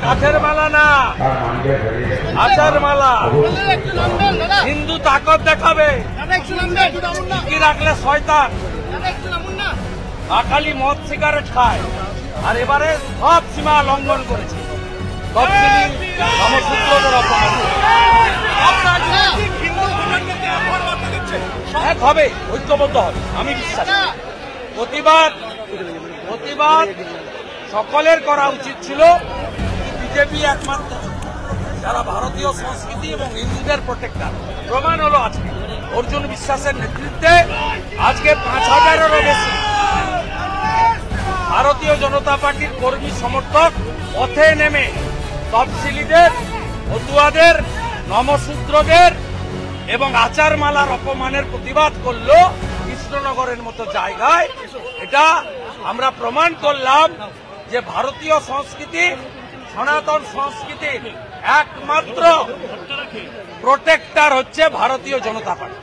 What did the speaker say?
কাঠের মালা না, আচার মালা। হিন্দু তাকত দেখাবে কি রাখলে শয়তান। আকালি মদ সিগারেট খায়, আর এবারে সব সীমা লঙ্ঘন করেছে। এক হবে, ঐক্যবদ্ধ হবে, আমি বিশ্বাস। প্রতিবাদ সকলের করা উচিত ছিল। বিজেপি একমাত্র যারা ভারতীয় সংস্কৃতি এবং হিন্দুদের প্রোটেক্টর, প্রমাণ হলো আজকে অর্জুন বিশ্বাসের নেতৃত্বে আজকে ৫,০০০-এরও বেশি ভারতীয় জনতা পার্টির কর্মী সমর্থক পথে নেমে তফসিলিদের, মতুয়াদের, নমশূদ্রদের এবং আচারমালার অপমানের প্রতিবাদ করলো কৃষ্ণনগরের মতো জায়গায়। এটা আমরা প্রমাণ করলাম যে ভারতীয় সংস্কৃতি, সনাতন সংস্কৃতির একমাত্র প্রোটেক্টর হচ্ছে ভারতীয় জনতা পার্টি।